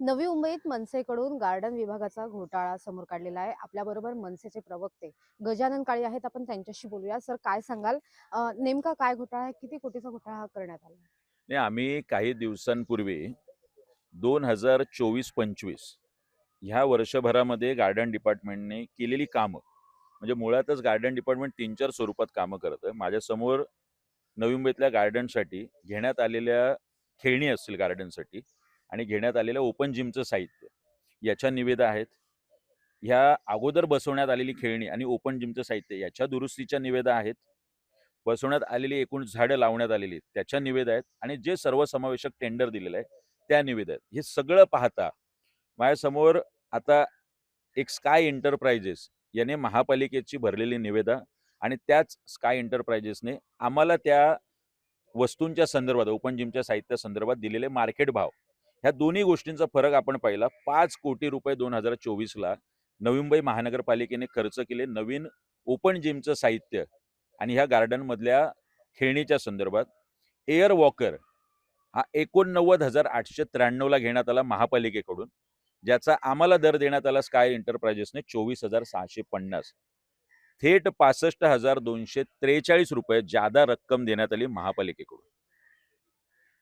नवी मुंबईत मनसेकडून गार्डन विभागाचा घोटाळा समोर काढलेला आहे. आपल्याबरोबर मनसेचे प्रवक्ते गजानन काळे आहेत. आपण त्यांच्याशी बोलूया. सर, काय सांगाल? नेमका काय घोटाळा आहे? किती कोटीचा घोटाळा हा करण्यात आला? नाही, आम्ही काही दिवसांपूर्वी 2024-25 ह्या वर्षभरामध्ये गार्डन डिपार्टमेंटने केलेली कामं, म्हणजे मुळातच गार्डन डिपार्टमेंट 3-4 स्वरूपात कामं करतं. माझ्यासमोर नवी मुंबईतल्या गार्डनसाठी घेण्यात आलेल्या खेळणी असतील गार्डनसाठी आणि घेण्यात आलेल्या ओपन जिमचं साहित्य याच्या निविदा आहेत. ह्या अगोदर बसवण्यात आलेली खेळणी आणि ओपन जिमचं साहित्य याच्या दुरुस्तीच्या निविदा आहेत. बसवण्यात आलेली एकूण झाडं लावण्यात आलेली त्याच्या निविदा आहेत आणि जे सर्वसमावेशक टेंडर दिलेलं आहे त्या निविदा आहेत. हे सगळं पाहता माझ्यासमोर आता एक स्काय एंटरप्राइजेस याने महापालिकेची भरलेली निविदा आणि त्याच स्काय एंटरप्राइजेसने आम्हाला त्या वस्तूंच्या संदर्भात ओपन जिमच्या साहित्या संदर्भात दिलेले मार्केट भाव, ह्या दोन्ही गोष्टींचा फरक आपण पाहिला. 5 कोटी रुपये 2024ला नवी मुंबई महानगरपालिकेने खर्च केले नवीन ओपन जिमचं साहित्य आणि ह्या गार्डनमधल्या खेळणीच्या संदर्भात. एअर वॉकर हा 89,893ला घेण्यात आला महापालिकेकडून, ज्याचा आम्हाला दर देण्यात आला स्काय एंटरप्राइजेसने 24,650. थेट 65,243 रुपये जादा रक्कम देण्यात आली महापालिकेकडून.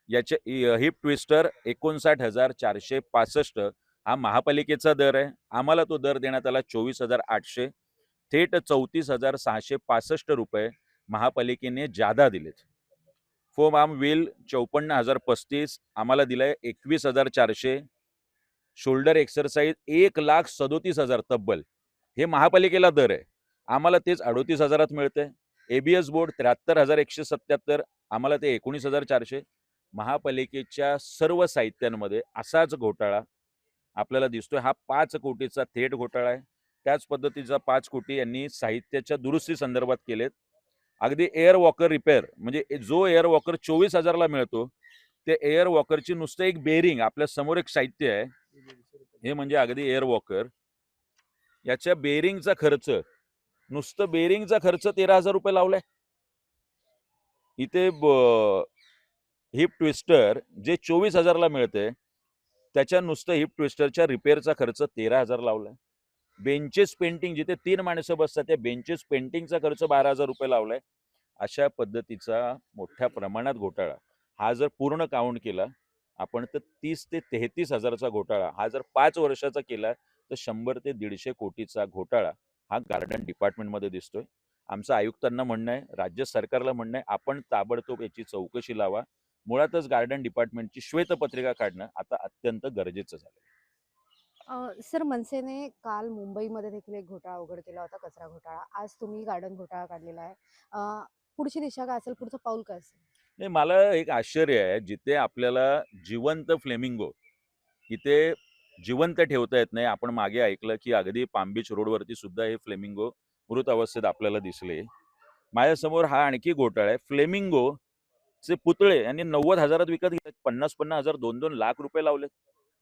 याचे हिप ट्विस्टर 59,465 हा महापालिकेचा दर आहे. आम्हाला तो दर देण्यात आला 24,800. थेट 34,665 रुपये महापालिकेने जादा दिलेत. फोम आर्म व्हील 54,035 आम्हाला दिलाय 21,400. शोल्डर एक्सरसाइज 1,37,000 तब्बल, हे महापालिकेला दर आहे. आम्हाला तेच 38,000 मिळतंय. एबीएस बोर्ड 73,177 आम्हाला ते 19,400. महापालिकेच्या सर्व साहित्यांमध्ये असाच घोटाळा आपल्याला दिसतोय. हा 5 कोटीचा थेट घोटाळा आहे. त्याच पद्धतीचा 5 कोटी यांनी साहित्याच्या दुरुस्ती संदर्भात केलेत. अगदी एअर वॉकर रिपेअर, म्हणजे जो एअर वॉकर 24,000ला मिळतो, ते एअर वॉकरची नुसतं एक बेरिंग आपल्या समोर एक साहित्य आहे. हे म्हणजे अगदी एअर वॉकर, याच्या बेरिंगचा खर्च, नुसतं बेरिंगचा खर्च 13,000 रुपये लावलाय. इथे हिप ट्विस्टर जे 24,000ला मिळते, त्याच्या नुसतं हिप ट्विस्टरच्या रिपेअरचा खर्च 13,000 लावलाय. बेंचेस पेंटिंग, जिथे 3 माणसं बसतात त्या बेंचेस पेंटिंगचा खर्च 12,000 रुपये लावलाय. अशा पद्धतीचा मोठ्या प्रमाणात घोटाळा हा जर पूर्ण काउंट केला आपण, तर 30 ते 33,000चा घोटाळा हा जर 5 वर्षाचा केला तर 100 ते 150 कोटीचा घोटाळा हा गार्डन डिपार्टमेंटमध्ये दिसतोय. आमचं आयुक्तांना म्हणणं आहे, राज्य सरकारला म्हणणं आहे, आपण ताबडतोब याची चौकशी लावा. मुळातच गार्डन डिपार्टमेंटची श्वेतपत्रिका काढणं आता अत्यंत गरजेचं झालं. सर, मनसेने काल मुंबईमध्ये देखील एक घोटाळा उघड केला होता, कचरा घोटाळा. आज तुम्ही गार्डन घोटाळा काढलेला आहे. पुढची दिशा काय असेल? पुढचं पाऊल काय असेल? नाही, मला एक आश्चर्य आहे, जिथे आपल्याला जिवंत फ्लेमिंगो इथे जिवंत ठेवता येत नाही. आपण मागे ऐकलं की अगदी पाम बीच रोडवरती सुद्धा हे फ्लेमिंगो मृत अवस्थेत आपल्याला दिसले. माझ्यासमोर हा आणखी घोटाळा आहे. फ्लेमिंगोचे पुतळे यांनी 90,000 विकत घेतले. 50,000 2-2 लाख रुपये लावले.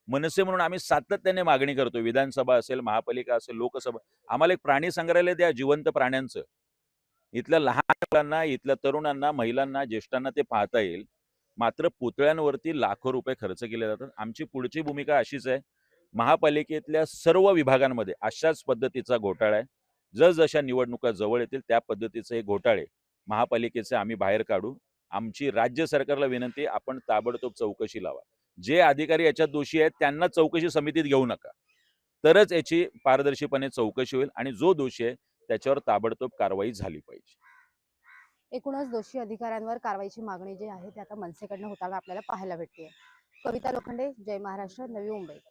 मनसे म्हणून आम्ही सातत्याने मागणी करतो. विधानसभा असेल, महापालिका असेल, लोकसभा, आम्हाला एक प्राणी संग्रहालय द्या जिवंत प्राण्यांचं. इथल्या लहान मुलांना, इथल्या तरुणांना, महिलांना, ज्येष्ठांना ते पाहता येईल. मात्र पुतळ्यांवरती लाखो रुपये खर्च केले जातात. आमची पुढची भूमिका अशीच आहे, महापालिकेतल्या सर्व विभागांमध्ये अशाच पद्धतीचा घोटाळा आहे. जसजशा निवडणुका जवळ येतील त्या पद्धतीचे हे घोटाळे महापालिकेचे आम्ही बाहेर काढू. आमची राज्य सरकारला विनंती आहे, आपण ताबडतोब चौकशी लावा. जे अधिकारी याच्यात दोषी आहेत त्यांना चौकशी समितीत घेऊ नका. तरच याची पारदर्शीपणे चौकशी होईल आणि जो दोषी आहे त्याच्यावर ताबडतोब कारवाई झाली पाहिजे. एकूणच दोषी अधिकाऱ्यांवर कारवाईची मागणी जी आहे ती आता मनसेकडनं होताना आपल्याला पाहायला भेटते. कविता लोखंडे, जय महाराष्ट्र, नवी मुंबई.